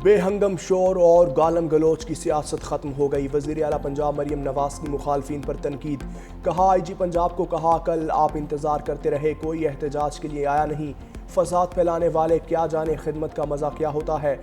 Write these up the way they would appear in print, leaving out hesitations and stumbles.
بے ہنگم شور اور گالم گلوچ کی سیاست ختم ہو گئی۔ وزیر اعلیٰ پنجاب مریم نواز کی مخالفین پر تنقید۔ کہا آئی جی پنجاب کو کہا کل آپ انتظار کرتے رہے، کوئی احتجاج کے لیے آیا نہیں۔ فساد پھیلانے والے کیا جانے خدمت کا مزہ کیا ہوتا ہے۔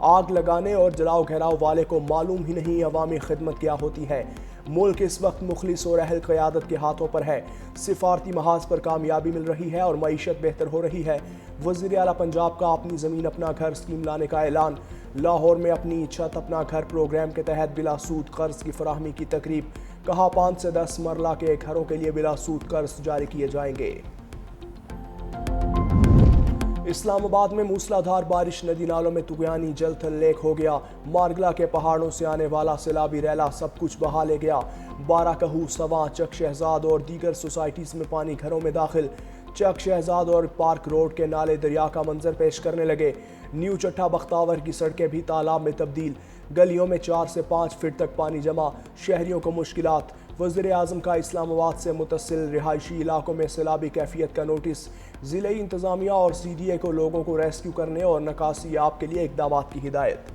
آگ لگانے اور جلاؤ گھیراؤ والے کو معلوم ہی نہیں عوامی خدمت کیا ہوتی ہے۔ ملک اس وقت مخلص اور اہل قیادت کے ہاتھوں پر ہے۔ سفارتی محاذ پر کامیابی مل رہی ہے اور معیشت بہتر ہو رہی ہے۔ وزیر اعلیٰ پنجاب کا اپنی زمین اپنا گھر اسکیم لانے کا اعلان۔ لاہور میں اپنی چھت اپنا گھر پروگرام کے تحت بلا سود قرض کی فراہمی کی تقریب۔ کہا 5 سے 10 مرلہ کے گھروں کے لیے بلا سود قرض جاری کیے جائیں گے۔ اسلام آباد میں موسلادھار بارش، ندی نالوں میں طغیانی جل تھل لیک ہو گیا۔ مارگلہ کے پہاڑوں سے آنے والا سیلابی ریلا سب کچھ بہا لے گیا۔ بارہ کہو، سواں، چک شہزاد اور دیگر سوسائٹیز میں پانی گھروں میں داخل۔ چک شہزاد اور پارک روڈ کے نالے دریا کا منظر پیش کرنے لگے۔ نیو چٹھا بختاور کی سڑکیں بھی تالاب میں تبدیل۔ گلیوں میں 4 سے 5 فٹ تک پانی جمع، شہریوں کو مشکلات۔ وزیر اعظم کا اسلام آباد سے متصل رہائشی علاقوں میں سیلابی کیفیت کا نوٹس۔ ضلعی انتظامیہ اور سی ڈی اے کو لوگوں کو ریسکیو کرنے اور نکاسی آب کے لیے اقدامات کی ہدایت۔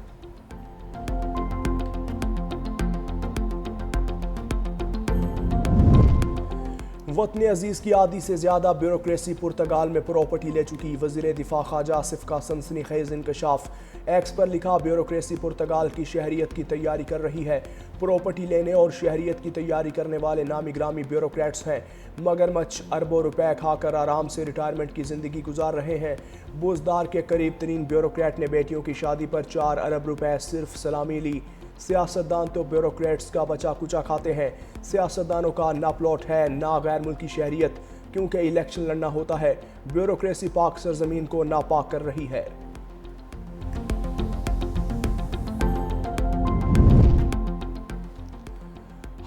وطن عزیز کی آدھی سے زیادہ بیوروکریسی پرتگال میں پراپرٹی لے چکی۔ وزیر دفاع خواجہ آصف کا سنسنی خیز انکشاف۔ ایکس پر لکھا بیوروکریسی پرتگال کی شہریت کی تیاری کر رہی ہے۔ پراپرٹی لینے اور شہریت کی تیاری کرنے والے نامی گرامی بیوروکریٹس ہیں، مگر مچھ اربوں روپے کھا کر آرام سے ریٹائرمنٹ کی زندگی گزار رہے ہیں۔ بزدار کے قریب ترین بیوروکریٹ نے بیٹیوں کی شادی پر 4 ارب روپے صرف سلامی لی۔ سیاستدان تو بیوروکریٹس کا بچا کچا کھاتے ہیں۔ سیاستدانوں کا نہ پلاٹ ہے نہ غیر ملکی شہریت، کیونکہ الیکشن لڑنا ہوتا ہے۔ بیوروکریسی پاک سرزمین کو ناپاک کر رہی ہے۔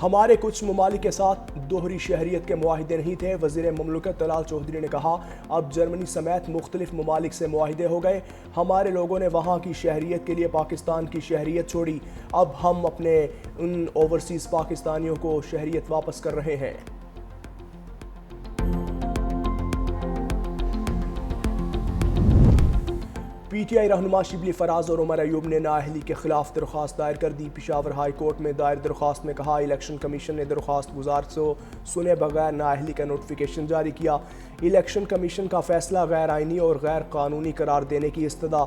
ہمارے کچھ ممالک کے ساتھ دوہری شہریت کے معاہدے نہیں تھے۔ وزیر مملکت طلال چودھری نے کہا اب جرمنی سمیت مختلف ممالک سے معاہدے ہو گئے۔ ہمارے لوگوں نے وہاں کی شہریت کے لیے پاکستان کی شہریت چھوڑی، اب ہم اپنے ان اوورسیز پاکستانیوں کو شہریت واپس کر رہے ہیں۔ پی ٹی آئی رہنما شبلی فراز اور عمر ایوب نے نااہلی کے خلاف درخواست دائر کر دی۔ پشاور ہائی کورٹ میں دائر درخواست میں کہا الیکشن کمیشن نے درخواست گزار سے سنے بغیر نااہلی کا نوٹیفیکیشن جاری کیا۔ الیکشن کمیشن کا فیصلہ غیر آئینی اور غیر قانونی قرار دینے کی استدعا۔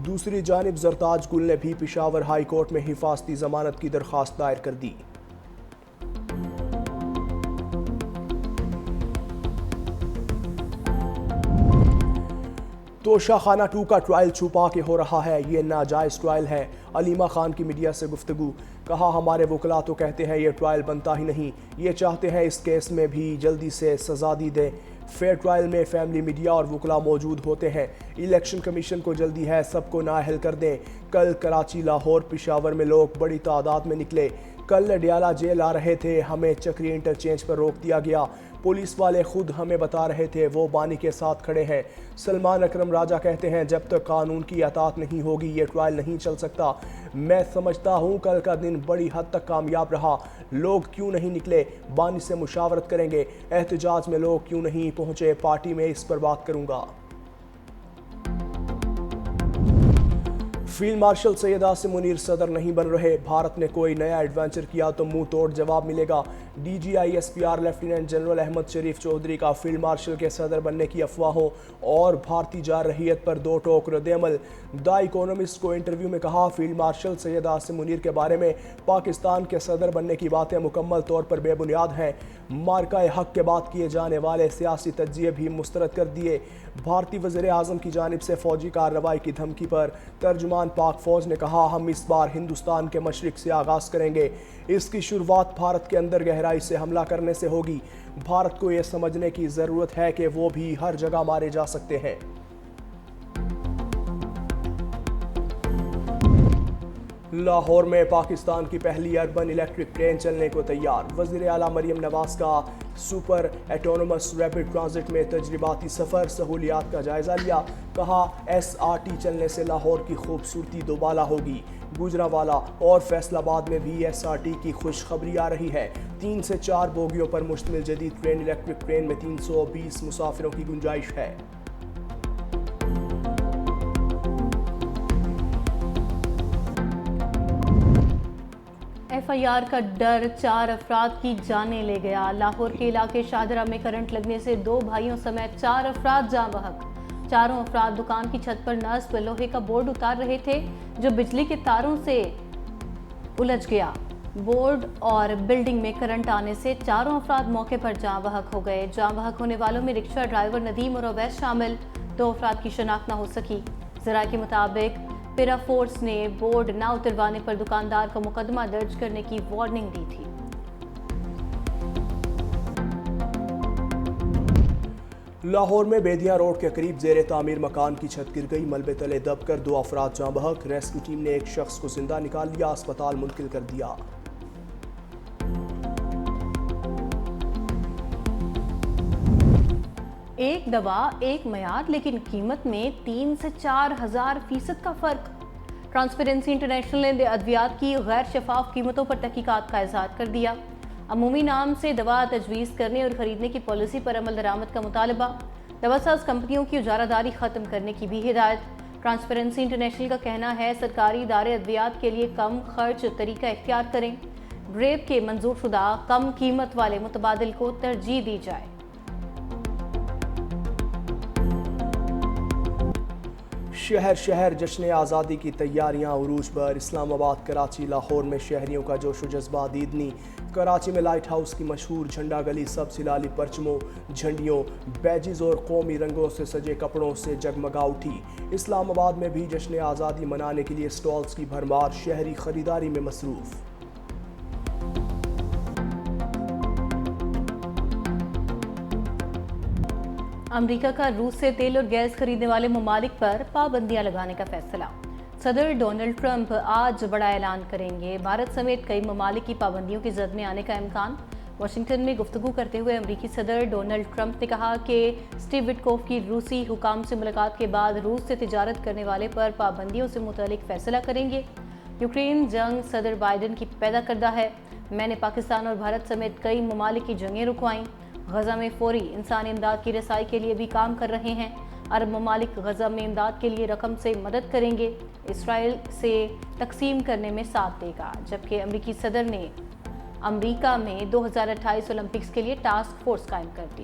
دوسری جانب زرتاج گل نے بھی پشاور ہائی کورٹ میں حفاظتی ضمانت کی درخواست دائر کر دی۔ توشہ خانہ 2 کا ٹرائل چھپا کے ہو رہا ہے، یہ ناجائز ٹرائل ہے۔ علیمہ خان کی میڈیا سے گفتگو۔ کہا ہمارے وکلاء تو کہتے ہیں یہ ٹرائل بنتا ہی نہیں، یہ چاہتے ہیں اس کیس میں بھی جلدی سے سزا دی دیں۔ فیئر ٹرائل میں فیملی میڈیا اور وکلاء موجود ہوتے ہیں۔ الیکشن کمیشن کو جلدی ہے، سب کو نااہل کر دیں۔ کل کراچی، لاہور، پشاور میں لوگ بڑی تعداد میں نکلے۔ کل ڈیالہ جیل آ رہے تھے، ہمیں چکری انٹرچینج پر روک دیا گیا۔ پولیس والے خود ہمیں بتا رہے تھے وہ بانی کے ساتھ کھڑے ہیں۔ سلمان اکرم راجہ کہتے ہیں جب تک قانون کی اطاعت نہیں ہوگی یہ ٹرائل نہیں چل سکتا۔ میں سمجھتا ہوں کل کا دن بڑی حد تک کامیاب رہا۔ لوگ کیوں نہیں نکلے؟ بانی سے مشاورت کریں گے۔ احتجاج میں لوگ کیوں نہیں پہنچے؟ پارٹی میں اس پر بات کروں گا۔ فیلڈ مارشل سید عاصم منیر صدر نہیں بن رہے۔ بھارت نے کوئی نیا ایڈوینچر کیا تو منہ توڑ جواب ملے گا۔ D G I S P R lieutenant general Ahmed Sharif Chaudhry کا فیلڈ مارشل کے صدر بننے کی افواہوں اور بھارتی جارحیت پر 2 ٹوک رد عمل۔ دا اکونومسٹ کو انٹرویو میں کہا فیلڈ مارشل سید عاصم منیر کے بارے میں پاکستان کے صدر بننے کی باتیں مکمل طور پر بے بنیاد ہیں۔ مارکہ حق کے بعد کیے جانے والے سیاسی تجزیے بھی مسترد کر دیے۔ بھارتی وزیر اعظم کی جانب سے فوجی کارروائی کی دھمکی پر ترجمان پاک فوج نے کہا ہم اس بار ہندوستان کے مشرق سے آغاز کریں گے۔ اس کی شروعات بھارت کے اندر گہرائی سے حملہ کرنے سے ہوگی۔ بھارت کو یہ سمجھنے کی ضرورت ہے کہ وہ بھی ہر جگہ مارے جا سکتے ہیں۔ لاہور میں پاکستان کی پہلی اربن الیکٹرک ٹرین چلنے کو تیار۔ وزیر اعلیٰ مریم نواز کا سپر ایٹونومس ریپڈ ٹرانزٹ میں تجرباتی سفر، سہولیات کا جائزہ لیا۔ کہا ایس آر ٹی چلنے سے لاہور کی خوبصورتی دوبالا ہوگی۔ گوجرانوالہ اور فیصل آباد میں بھی ایس آر ٹی کی خوشخبری آ رہی ہے۔ 3 سے 4 بوگیوں پر مشتمل جدید ٹرین الیکٹرک ٹرین میں 320 مسافروں کی گنجائش ہے۔ FIR کا ڈر 4 افراد کی جانیں لے گیا۔ لاہور کے علاقے شاہدرہ میں کرنٹ لگنے سے 2 بھائیوں سمیت 4 افراد جاں بحق۔ چاروں افراد دکان کی چھت پر نصب لوہے کا بورڈ اتار رہے تھے جو بجلی کے تاروں سے الجھ گیا۔ بورڈ اور بلڈنگ میں کرنٹ آنے سے چاروں افراد موقع پر جاں بحق ہو گئے۔ جاں بحق ہونے والوں میں رکشہ ڈرائیور ندیم اور اویس شامل۔ 2 افراد کی شناخت نہ ہو سکی۔ ذرائع کے مطابق پیرا فورس نے بورڈ نہ اتروانے پر دکاندار کو مقدمہ درج کرنے کی وارننگ دی تھی۔ لاہور میں بیدیاں روڈ کے قریب زیر تعمیر مکان کی چھت گر گئی، ملبے تلے دب کر 2 افراد جاں بحق۔ ریسکیو ٹیم نے ایک شخص کو زندہ نکال لیا، اسپتال منتقل کر دیا۔ ایک دوا ایک معیار لیکن قیمت میں 3 سے 4 ہزار فیصد کا فرق۔ ٹرانسپیرنسی انٹرنیشنل نے ادویات کی غیر شفاف قیمتوں پر تحقیقات کا اظہار کر دیا۔ عمومی نام سے دوا تجویز کرنے اور خریدنے کی پالیسی پر عمل درآمد کا مطالبہ۔ دوا ساز کمپنیوں کی اجارہ داری ختم کرنے کی بھی ہدایت۔ ٹرانسپیرنسی انٹرنیشنل کا کہنا ہے سرکاری ادارے ادویات کے لیے کم خرچ طریقہ اختیار کریں۔ ڈریپ کے منظور شدہ کم قیمت والے متبادل کو ترجیح دی جائے۔ شہر شہر جشن آزادی کی تیاریاں عروج پر۔ اسلام آباد، کراچی، لاہور میں شہریوں کا جوش و جذبہ دیدنی۔ کراچی میں لائٹ ہاؤس کی مشہور جھنڈا گلی سب سلالی پرچموں، جھنڈیوں، بیجز اور قومی رنگوں سے سجے کپڑوں سے جگمگا اٹھی۔ اسلام آباد میں بھی جشن آزادی منانے کے لیے سٹالز کی بھرمار، شہری خریداری میں مصروف۔ امریکہ کا روس سے تیل اور گیس خریدنے والے ممالک پر پابندیاں لگانے کا فیصلہ۔ صدر ڈونلڈ ٹرمپ آج بڑا اعلان کریں گے۔ بھارت سمیت کئی ممالک کی پابندیوں کی زد میں آنے کا امکان۔ واشنگٹن میں گفتگو کرتے ہوئے امریکی صدر ڈونلڈ ٹرمپ نے کہا کہ اسٹیو وٹکوف کی روسی حکام سے ملاقات کے بعد روس سے تجارت کرنے والے پر پابندیوں سے متعلق فیصلہ کریں گے۔ یوکرین جنگ صدر بائیڈن کی پیدا کردہ ہے۔ میں نے پاکستان اور بھارت سمیت کئی ممالک کی جنگیں رکوائیں۔ غزہ میں فوری انسانی امداد کی رسائی کے لیے بھی کام کر رہے ہیں۔ عرب ممالک غزہ میں امداد کے لیے رقم سے مدد کریں گے، اسرائیل سے تقسیم کرنے میں ساتھ دے گا، جبکہ امریکی صدر نے امریکہ میں 2028 اولمپکس کے لیے ٹاسک فورس قائم کر دی۔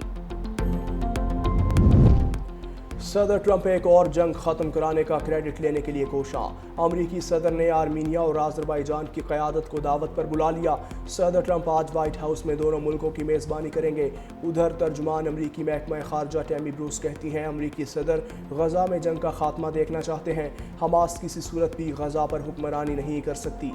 صدر ٹرمپ ایک اور جنگ ختم کرانے کا کریڈٹ لینے کے لیے کوشاں۔ امریکی صدر نے آرمینیا اور آذربائیجان کی قیادت کو دعوت پر بلا لیا۔ صدر ٹرمپ آج وائٹ ہاؤس میں دونوں ملکوں کی میزبانی کریں گے۔ ادھر ترجمان امریکی محکمہ خارجہ ٹیمی بروس کہتی ہیں امریکی صدر غزہ میں جنگ کا خاتمہ دیکھنا چاہتے ہیں۔ حماس کسی صورت بھی غزہ پر حکمرانی نہیں کر سکتی۔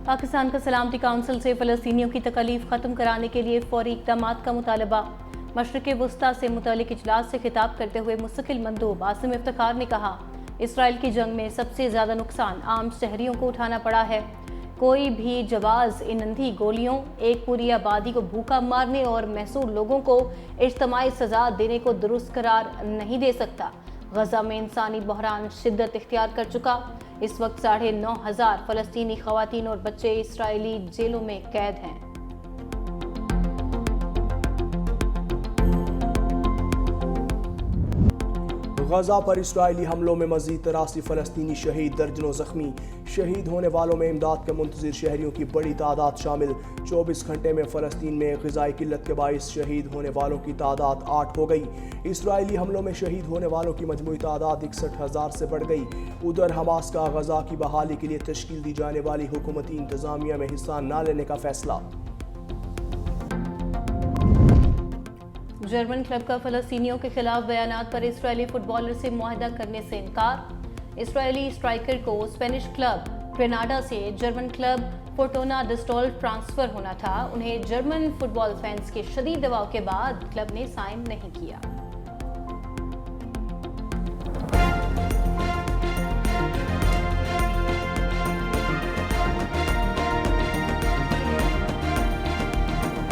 پاکستان کا سلامتی کونسل سے فلسطینیوں کی تکالیف ختم کرانے کے لیے فوری اقدامات کا مطالبہ۔ مشرق وسطیٰ سے متعلق اجلاس سے خطاب کرتے ہوئے مستقل مندوب عاصم افتخار نے کہا اسرائیل کی جنگ میں سب سے زیادہ نقصان عام شہریوں کو اٹھانا پڑا ہے۔ کوئی بھی جواز ان اندھی گولیوں، ایک پوری آبادی کو بھوکا مارنے اور محصور لوگوں کو اجتماعی سزا دینے کو درست قرار نہیں دے سکتا۔ غزہ میں انسانی بحران شدت اختیار کر چکا۔ اس وقت 9,500 فلسطینی خواتین اور بچے اسرائیلی جیلوں میں قید ہیں۔ غزہ پر اسرائیلی حملوں میں مزید 83 فلسطینی شہید، درجنوں زخمی۔ شہید ہونے والوں میں امداد کے منتظر شہریوں کی بڑی تعداد شامل۔ 24 گھنٹے میں فلسطین میں غذائی قلت کے باعث شہید ہونے والوں کی تعداد 8 ہو گئی۔ اسرائیلی حملوں میں شہید ہونے والوں کی مجموعی تعداد 61,000 سے بڑھ گئی۔ ادھر حماس کا غزہ کی بحالی کے لیے تشکیل دی جانے والی حکومتی انتظامیہ میں حصہ نہ لینے کا فیصلہ۔ جرمن کلب کا فلسطینیوں کے خلاف بیانات پر اسرائیلی فٹ بالر سے معاہدہ کرنے سے انکار۔ اسرائیلی اسٹرائیکر کو اسپینش کلب گریناڈا سے جرمن کلب فورٹونا ڈسٹولف ٹرانسفر ہونا تھا۔ انہیں جرمن فٹ بال فینس کے شدید دباؤ کے بعد کلب نے سائن نہیں کیا۔